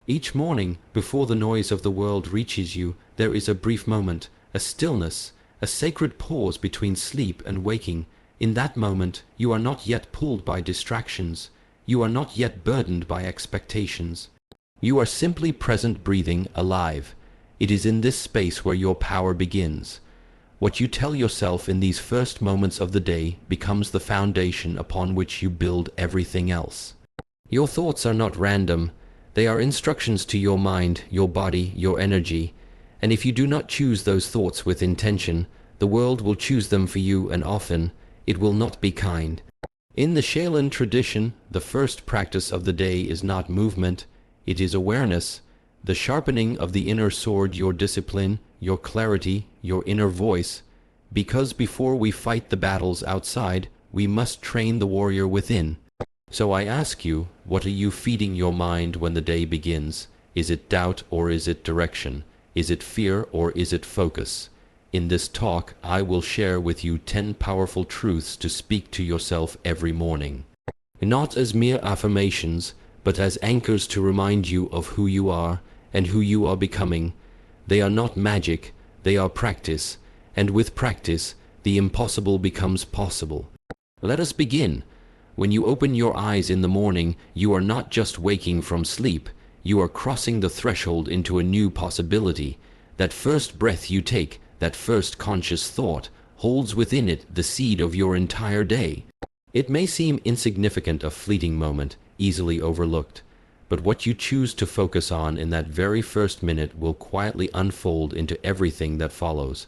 Each morning, before the noise of the world reaches you, there is a brief moment, a stillness, a sacred pause between sleep and waking. In that moment, you are not yet pulled by distractions. You are not yet burdened by expectations. You are simply present, breathing, alive. It is in this space where your power begins. What you tell yourself in these first moments of the day becomes the foundation upon which you build everything else. Your thoughts are not random. They are instructions to your mind, your body, your energy. And if you do not choose those thoughts with intention, the world will choose them for you, and often it will not be kind. In the Shaolin tradition, the first practice of the day is not movement, it is awareness, the sharpening of the inner sword, your discipline, your clarity, your inner voice. Because before we fight the battles outside, we must train the warrior within. So I ask you, what are you feeding your mind when the day begins? Is it doubt or is it direction? Is it fear or is it focus? In this talk, I will share with you 10 powerful truths to speak to yourself every morning. Not as mere affirmations, but as anchors to remind you of who you are and who you are becoming. They are not magic, they are practice, and with practice, the impossible becomes possible. Let us begin. When you open your eyes in the morning, you are not just waking from sleep, you are crossing the threshold into a new possibility. That first breath you take, that first conscious thought, holds within it the seed of your entire day. It may seem insignificant, a fleeting moment, easily overlooked, but what you choose to focus on in that very first minute will quietly unfold into everything that follows.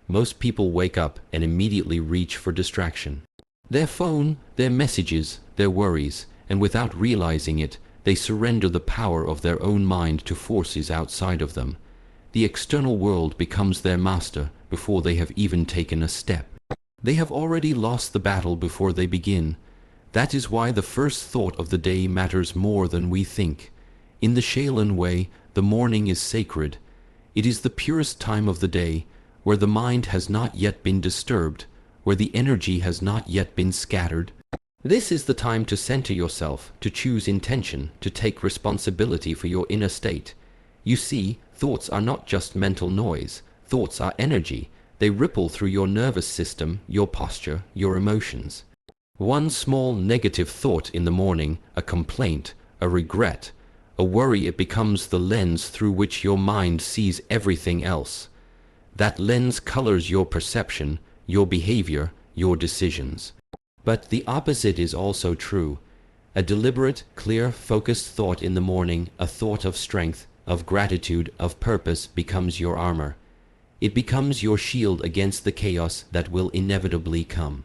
Most people wake up and immediately reach for distraction. Their phone, their messages, their worries, and without realizing it, they surrender the power of their own mind to forces outside of them. The external world becomes their master before they have even taken a step. They have already lost the battle before they begin. That is why the first thought of the day matters more than we think. In the Shaolin way, the morning is sacred. It is the purest time of the day, where the mind has not yet been disturbed, where the energy has not yet been scattered. This is the time to center yourself, to choose intention, to take responsibility for your inner state. You see, thoughts are not just mental noise. Thoughts are energy. They ripple through your nervous system, your posture, your emotions. One small negative thought in the morning, a complaint, a regret, a worry, it becomes the lens through which your mind sees everything else. That lens colors your perception, your behavior, your decisions. But the opposite is also true. A deliberate, clear, focused thought in the morning, a thought of strength, of gratitude, of purpose, becomes your armor. It becomes your shield against the chaos that will inevitably come.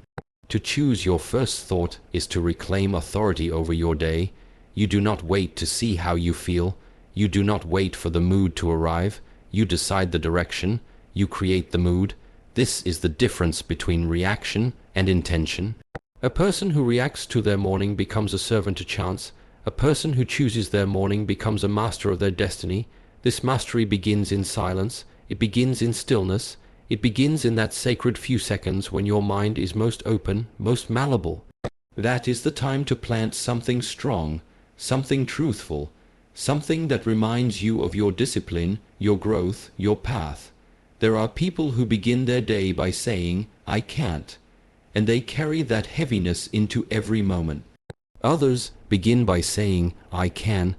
To choose your first thought is to reclaim authority over your day. You do not wait to see how you feel. You do not wait for the mood to arrive. You decide the direction. You create the mood. This is the difference between reaction and intention. A person who reacts to their morning becomes a servant to chance. A person who chooses their morning becomes a master of their destiny. This mastery begins in silence. It begins in stillness. It begins in that sacred few seconds when your mind is most open, most malleable. That is the time to plant something strong, something truthful, something that reminds you of your discipline, your growth, your path. There are people who begin their day by saying, "I can't," and they carry that heaviness into every moment. Others begin by saying, "I can,"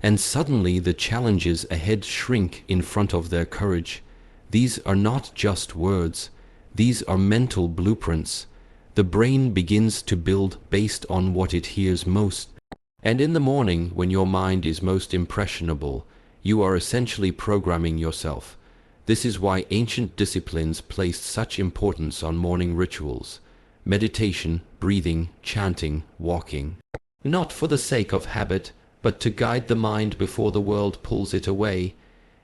and suddenly the challenges ahead shrink in front of their courage. These are not just words. These are mental blueprints. The brain begins to build based on what it hears most. And in the morning, when your mind is most impressionable, you are essentially programming yourself. This is why ancient disciplines placed such importance on morning rituals. Meditation, breathing, chanting, walking. Not for the sake of habit, but to guide the mind before the world pulls it away.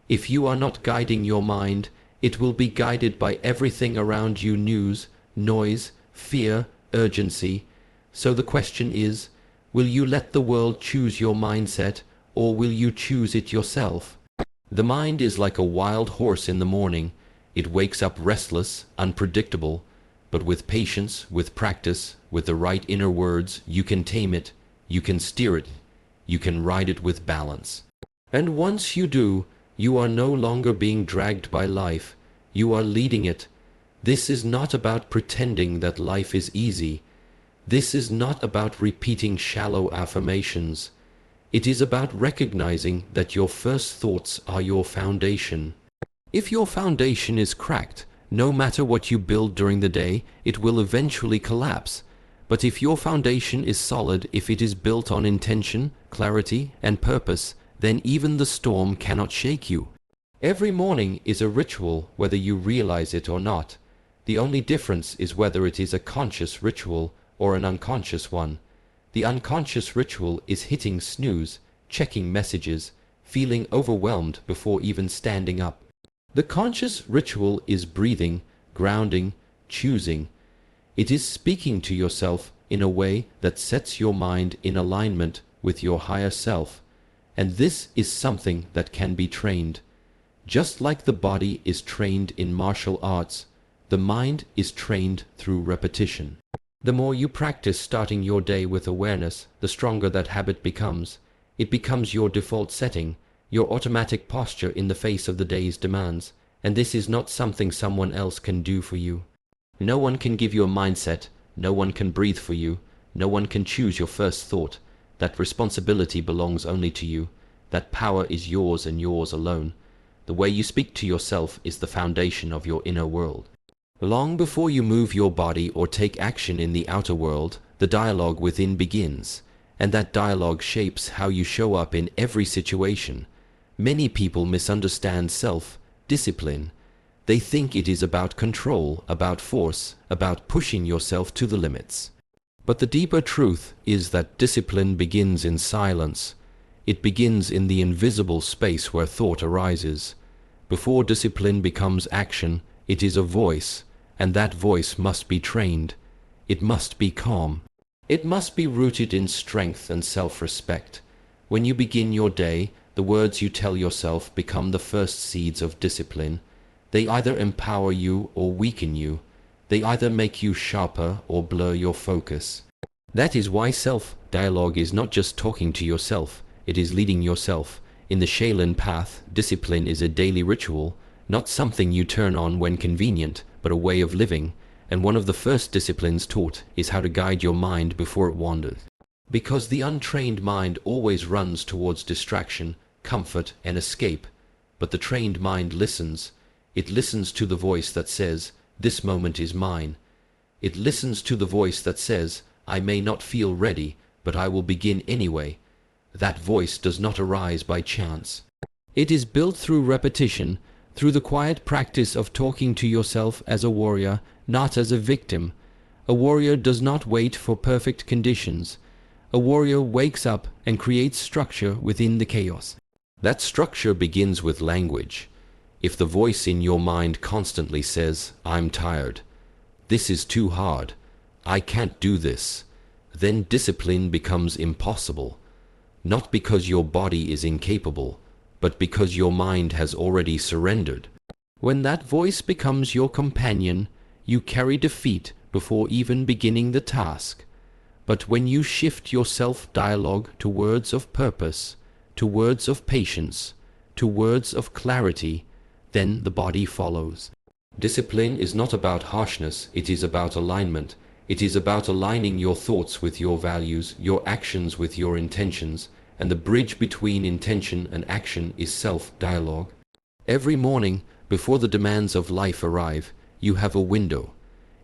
If you are not guiding your mind, it will be guided by everything around you: news, noise, fear, urgency. So the question is, will you let the world choose your mindset, or will you choose it yourself? The mind is like a wild horse in the morning. It wakes up restless, unpredictable, but with patience, with practice, with the right inner words, you can tame it, you can steer it, you can ride it with balance. And once you do, you are no longer being dragged by life, you are leading it. This is not about pretending that life is easy. This is not about repeating shallow affirmations. It is about recognizing that your first thoughts are your foundation. If your foundation is cracked, no matter what you build during the day, it will eventually collapse. But if your foundation is solid, if it is built on intention, clarity, and purpose, then even the storm cannot shake you. Every morning is a ritual, whether you realize it or not. The only difference is whether it is a conscious ritual or an unconscious one. The unconscious ritual is hitting snooze, checking messages, feeling overwhelmed before even standing up. The conscious ritual is breathing, grounding, choosing. It is speaking to yourself in a way that sets your mind in alignment with your higher self. And this is something that can be trained. Just like the body is trained in martial arts, the mind is trained through repetition. The more you practice starting your day with awareness, the stronger that habit becomes. It becomes your default setting, your automatic posture in the face of the day's demands, and this is not something someone else can do for you. No one can give you a mindset, no one can breathe for you, no one can choose your first thought. That responsibility belongs only to you. That power is yours and yours alone. The way you speak to yourself is the foundation of your inner world. Long before you move your body or take action in the outer world, the dialogue within begins, and that dialogue shapes how you show up in every situation. Many people misunderstand self-discipline. They think it is about control, about force, about pushing yourself to the limits. But the deeper truth is that discipline begins in silence. It begins in the invisible space where thought arises. Before discipline becomes action, it is a voice, and that voice must be trained. It must be calm. It must be rooted in strength and self-respect. When you begin your day, the words you tell yourself become the first seeds of discipline. They either empower you or weaken you. They either make you sharper or blur your focus. That is why self-dialogue is not just talking to yourself, it is leading yourself. In the Shaolin path, discipline is a daily ritual, not something you turn on when convenient, but a way of living. And one of the first disciplines taught is how to guide your mind before it wanders. Because the untrained mind always runs towards distraction, comfort, and escape. But the trained mind listens. It listens to the voice that says, "This moment is mine." It listens to the voice that says, "I may not feel ready, but I will begin anyway." That voice does not arise by chance. It is built through repetition, through the quiet practice of talking to yourself as a warrior, not as a victim. A warrior does not wait for perfect conditions. A warrior wakes up and creates structure within the chaos. That structure begins with language. If the voice in your mind constantly says, "I'm tired," "This is too hard," "I can't do this," then discipline becomes impossible. Not because your body is incapable, but because your mind has already surrendered. When that voice becomes your companion, you carry defeat before even beginning the task. But when you shift your self-dialogue to words of purpose, to words of patience, to words of clarity, then the body follows. Discipline is not about harshness, it is about alignment. It is about aligning your thoughts with your values, your actions with your intentions, and the bridge between intention and action is self-dialogue. Every morning, before the demands of life arrive, you have a window.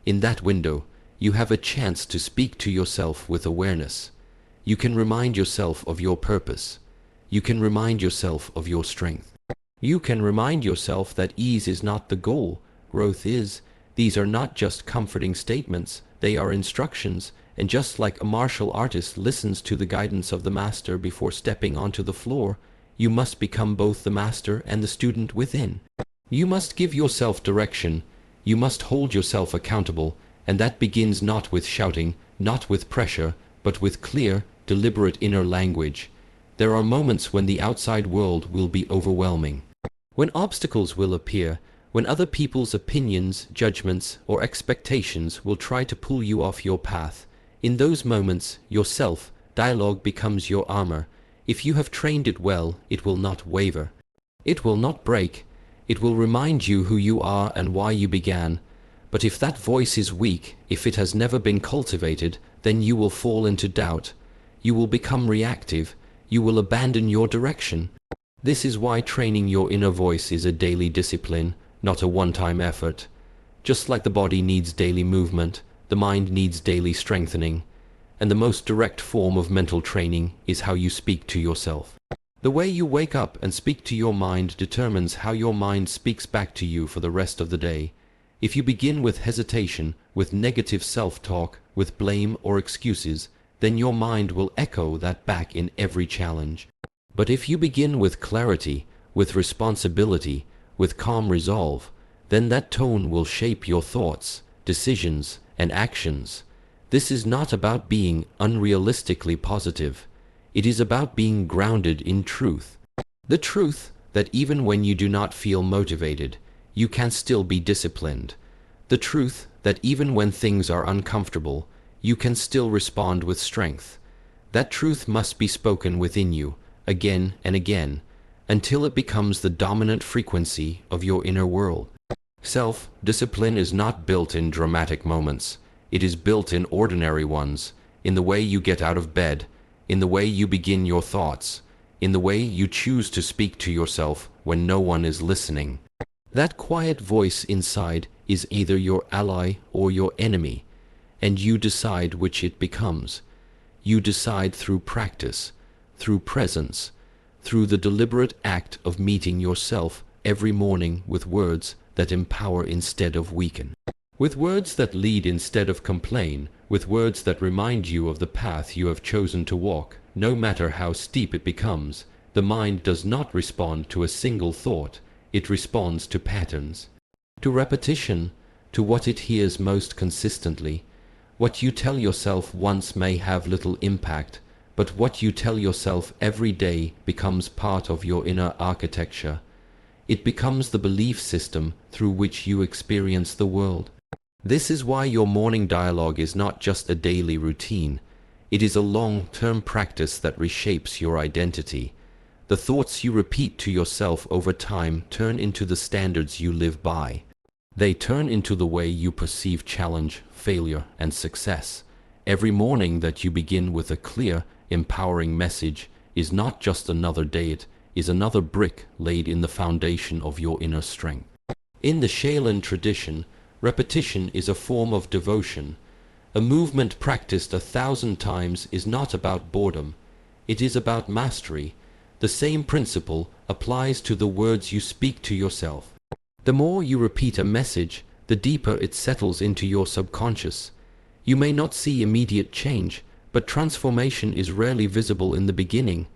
In that window, you have a chance to speak to yourself with awareness. You can remind yourself of your purpose. You can remind yourself of your strength. You can remind yourself that ease is not the goal, growth is. These are not just comforting statements, they are instructions, and just like a martial artist listens to the guidance of the master before stepping onto the floor, you must become both the master and the student within. You must give yourself direction, you must hold yourself accountable, and that begins not with shouting, not with pressure, but with clear, deliberate inner language. There are moments when the outside world will be overwhelming. When obstacles will appear, when other people's opinions, judgments, or expectations will try to pull you off your path, in those moments, your self-dialogue becomes your armor. If you have trained it well, it will not waver. It will not break. It will remind you who you are and why you began. But if that voice is weak, if it has never been cultivated, then you will fall into doubt. You will become reactive. You will abandon your direction. This is why training your inner voice is a daily discipline, not a one-time effort. Just like the body needs daily movement, the mind needs daily strengthening. And the most direct form of mental training is how you speak to yourself. The way you wake up and speak to your mind determines how your mind speaks back to you for the rest of the day. If you begin with hesitation, with negative self-talk, with blame or excuses, then your mind will echo that back in every challenge. But if you begin with clarity, with responsibility, with calm resolve, then that tone will shape your thoughts, decisions, and actions. This is not about being unrealistically positive. It is about being grounded in truth. The truth that even when you do not feel motivated, you can still be disciplined. The truth that even when things are uncomfortable, you can still respond with strength. That truth must be spoken within you, again and again, until it becomes the dominant frequency of your inner world. Self-discipline is not built in dramatic moments. It is built in ordinary ones, in the way you get out of bed, in the way you begin your thoughts, in the way you choose to speak to yourself when no one is listening. That quiet voice inside is either your ally or your enemy, and you decide which it becomes. You decide through practice, through presence, through the deliberate act of meeting yourself every morning with words that empower instead of weaken. With words that lead instead of complain, with words that remind you of the path you have chosen to walk, no matter how steep it becomes. The mind does not respond to a single thought, it responds to patterns, to repetition, to what it hears most consistently. What you tell yourself once may have little impact, but what you tell yourself every day becomes part of your inner architecture. It becomes the belief system through which you experience the world. This is why your morning dialogue is not just a daily routine. It is a long-term practice that reshapes your identity. The thoughts you repeat to yourself over time turn into the standards you live by. They turn into the way you perceive challenge, failure, and success. Every morning that you begin with a clear, empowering message is not just another day, it is another brick laid in the foundation of your inner strength. In the Shaolin tradition, repetition is a form of devotion. A movement practiced 1,000 times is not about boredom. It is about mastery. The same principle applies to the words you speak to yourself. The more you repeat a message, the deeper it settles into your subconscious. You may not see immediate change, but transformation is rarely visible in the beginning.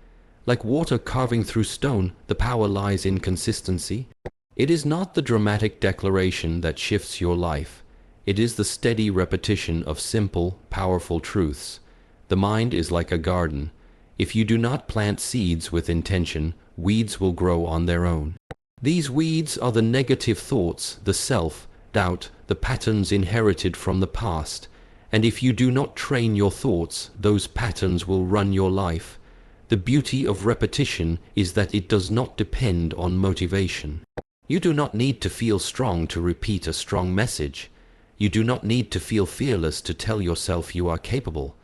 Like water carving through stone, the power lies in consistency. It is not the dramatic declaration that shifts your life. It is the steady repetition of simple, powerful truths. The mind is like a garden. If you do not plant seeds with intention, weeds will grow on their own. These weeds are the negative thoughts, the self-doubt, the patterns inherited from the past. And if you do not train your thoughts, those patterns will run your life. The beauty of repetition is that it does not depend on motivation. You do not need to feel strong to repeat a strong message. You do not need to feel fearless to tell yourself you are capable.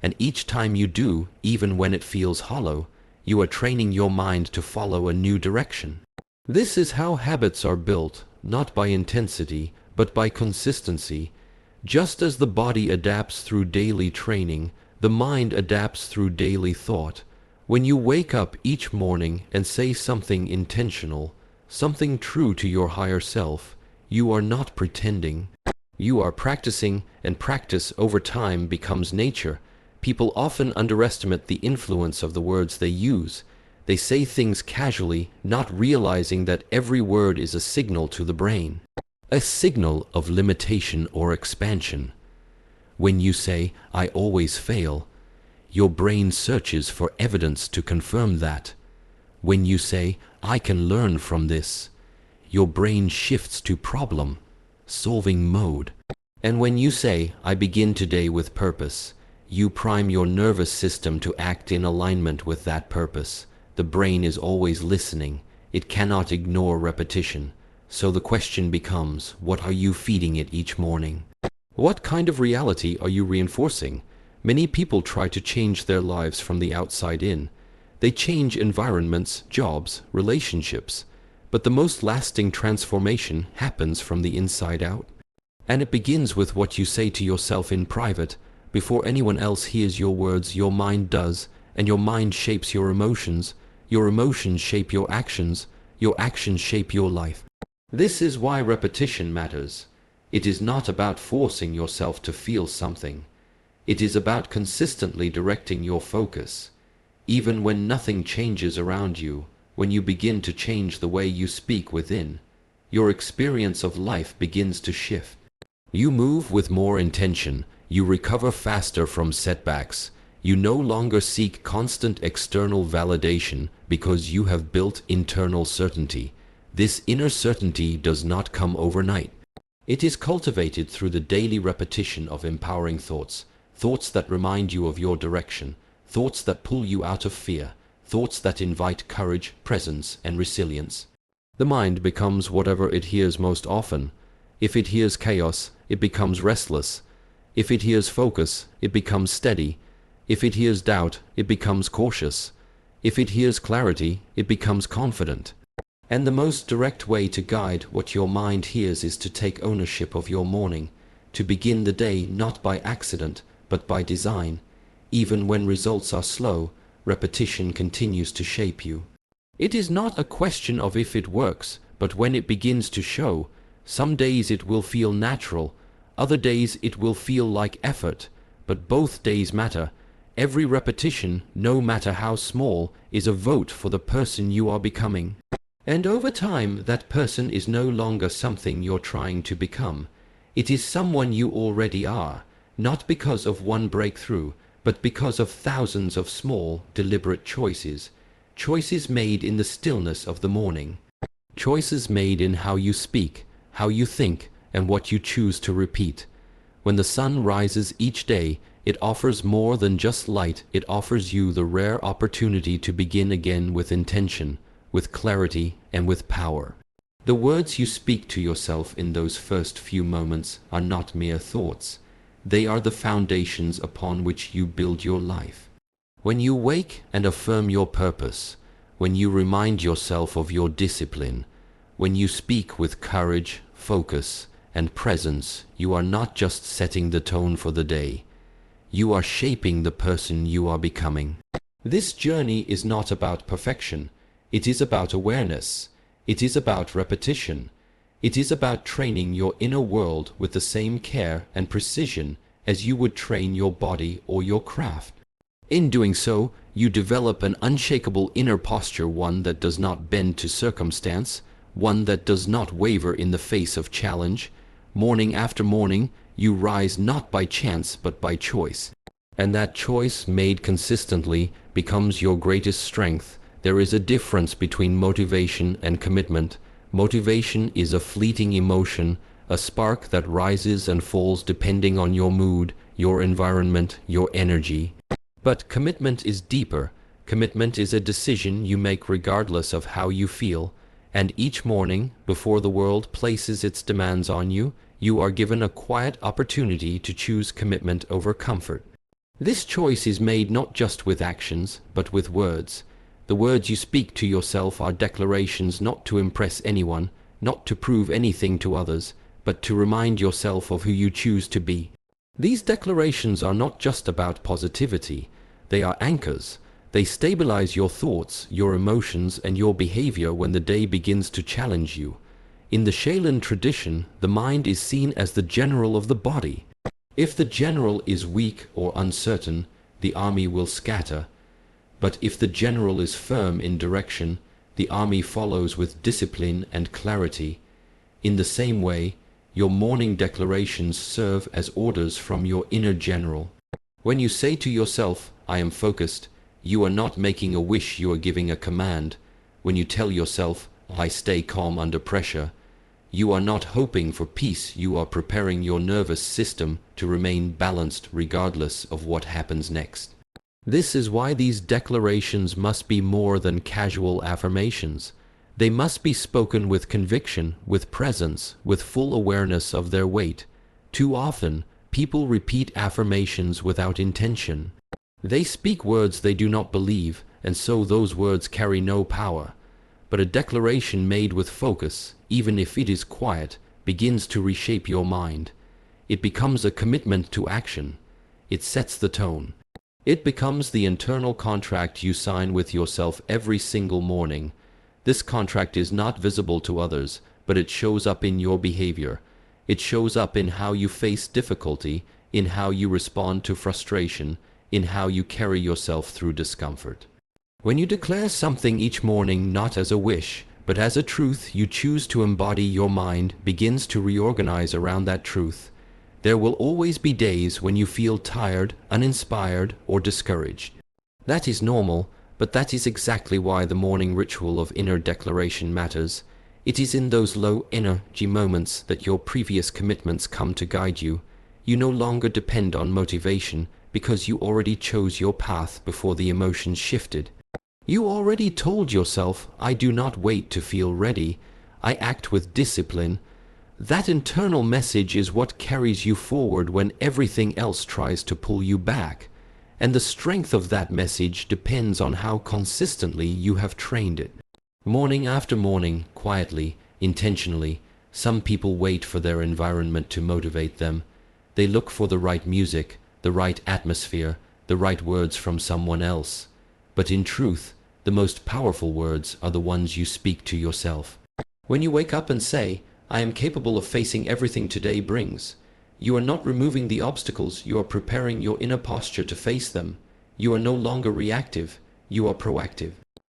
And each time you do, even when it feels hollow, you are training your mind to follow a new direction. This is how habits are built, not by intensity, but by consistency. Just as the body adapts through daily training, the mind adapts through daily thought. When you wake up each morning and say something intentional, something true to your higher self, you are not pretending. You are practicing, and practice over time becomes nature. People often underestimate the influence of the words they use. They say things casually, not realizing that every word is a signal to the brain, a signal of limitation or expansion. When you say, "I always fail," your brain searches for evidence to confirm that. When you say, "I can learn from this," your brain shifts to problem-solving mode. And when you say, "I begin today with purpose," You prime your nervous system to act in alignment with that purpose. The brain is always listening. It cannot ignore repetition. So the question becomes, what are you feeding it each morning? What kind of reality are you reinforcing? Many people try to change their lives from the outside in. They change environments, jobs, relationships. But the most lasting transformation happens from the inside out. And it begins with what you say to yourself in private. Before anyone else hears your words, your mind does, and your mind shapes your emotions shape your actions shape your life. This is why repetition matters. It is not about forcing yourself to feel something. It is about consistently directing your focus. Even when nothing changes around you, when you begin to change the way you speak within, your experience of life begins to shift. You move with more intention. You recover faster from setbacks. You no longer seek constant external validation because you have built internal certainty. This inner certainty does not come overnight. It is cultivated through the daily repetition of empowering thoughts, thoughts that remind you of your direction, thoughts that pull you out of fear, thoughts that invite courage, presence, and resilience. The mind becomes whatever it hears most often. If it hears chaos, it becomes restless. If it hears focus, it becomes steady. If it hears doubt, it becomes cautious. If it hears clarity, it becomes confident. And the most direct way to guide what your mind hears is to take ownership of your morning, to begin the day not by accident, but by design. Even when results are slow, repetition continues to shape you. It is not a question of if it works, but when it begins to show. Some days it will feel natural, other days it will feel like effort, but both days matter. Every repetition, no matter how small, is a vote for the person you are becoming. And over time, that person is no longer something you're trying to become. It is someone you already are, not because of one breakthrough, but because of thousands of small, deliberate choices. Choices made in the stillness of the morning. Choices made in how you speak, how you think, and what you choose to repeat. When the sun rises each day, it offers more than just light. It offers you the rare opportunity to begin again with intention, with clarity, and with power. The words you speak to yourself in those first few moments are not mere thoughts. They are the foundations upon which you build your life. When you wake and affirm your purpose, when you remind yourself of your discipline, when you speak with courage, focus, and presence, you are not just setting the tone for the day. You are shaping the person you are becoming. This journey is not about perfection. It is about awareness. It is about repetition. It is about training your inner world with the same care and precision as you would train your body or your craft. In doing so, you develop an unshakable inner posture, one that does not bend to circumstance, one that does not waver in the face of challenge. Morning after morning, you rise not by chance but by choice. And that choice, made consistently, becomes your greatest strength. There is a difference between motivation and commitment. Motivation is a fleeting emotion, a spark that rises and falls depending on your mood, your environment, your energy. But commitment is deeper. Commitment is a decision you make regardless of how you feel. And each morning, before the world places its demands on you, you are given a quiet opportunity to choose commitment over comfort. This choice is made not just with actions, but with words. The words you speak to yourself are declarations not to impress anyone, not to prove anything to others, but to remind yourself of who you choose to be. These declarations are not just about positivity. They are anchors. They stabilize your thoughts, your emotions, and your behavior when the day begins to challenge you. In the Shaolin tradition, the mind is seen as the general of the body. If the general is weak or uncertain, the army will scatter. But if the general is firm in direction, the army follows with discipline and clarity. In the same way, your morning declarations serve as orders from your inner general. When you say to yourself, "I am focused," you are not making a wish, you are giving a command. When you tell yourself, "I stay calm under pressure," You are not hoping for peace, you are preparing your nervous system to remain balanced regardless of what happens next. This is why these declarations must be more than casual affirmations. They must be spoken with conviction, with presence, with full awareness of their weight. Too often, people repeat affirmations without intention. They speak words they do not believe, and so those words carry no power. But a declaration made with focus, even if it is quiet, begins to reshape your mind. It becomes a commitment to action. It sets the tone. It becomes the internal contract you sign with yourself every single morning. This contract is not visible to others, but it shows up in your behavior. It shows up in how you face difficulty, in how you respond to frustration, in how you carry yourself through discomfort. When you declare something each morning not as a wish, but as a truth you choose to embody, your mind begins to reorganize around that truth. There will always be days when you feel tired, uninspired, or discouraged. That is normal, but that is exactly why the morning ritual of inner declaration matters. It is in those low energy moments that your previous commitments come to guide you. You no longer depend on motivation because you already chose your path before the emotions shifted. You already told yourself, I do not wait to feel ready, I act with discipline. That internal message is what carries you forward when everything else tries to pull you back. And the strength of that message depends on how consistently you have trained it. Morning after morning, quietly, intentionally, some people wait for their environment to motivate them. They look for the right music, the right atmosphere, the right words from someone else. But in truth, the most powerful words are the ones you speak to yourself. When you wake up and say, I am capable of facing everything today brings, you are not removing the obstacles, you are preparing your inner posture to face them. You are no longer reactive, you are proactive.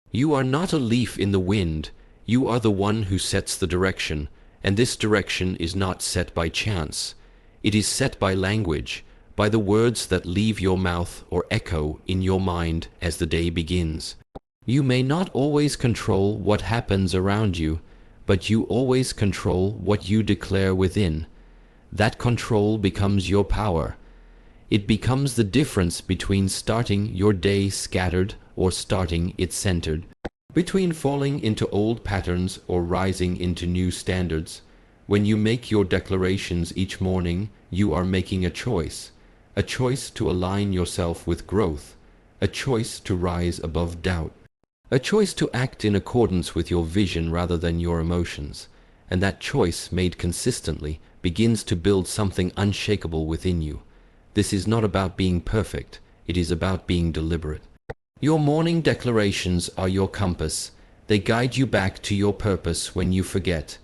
You are not a leaf in the wind, you are the one who sets the direction, and this direction is not set by chance. It is set by language, by the words that leave your mouth or echo in your mind as the day begins. You may not always control what happens around you, but you always control what you declare within. That control becomes your power. It becomes the difference between starting your day scattered or starting it centered, between falling into old patterns or rising into new standards. When you make your declarations each morning, you are making a choice to align yourself with growth, a choice to rise above doubt, a choice to act in accordance with your vision rather than your emotions. And that choice, made consistently, begins to build something unshakable within you. This is not about being perfect, it is about being deliberate. Your morning declarations are your compass. They guide you back to your purpose when you forget.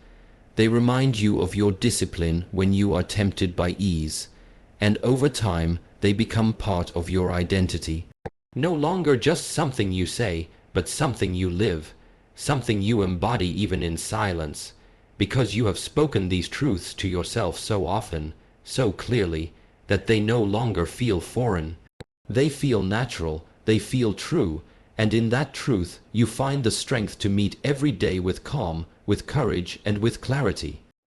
They remind you of your discipline when you are tempted by ease. And over time, they become part of your identity. No longer just something you say, but something you live, something you embody even in silence, because you have spoken these truths to yourself so often, so clearly, that they no longer feel foreign. They feel natural, they feel true, and in that truth you find the strength to meet every day with calm, with courage, and with clarity.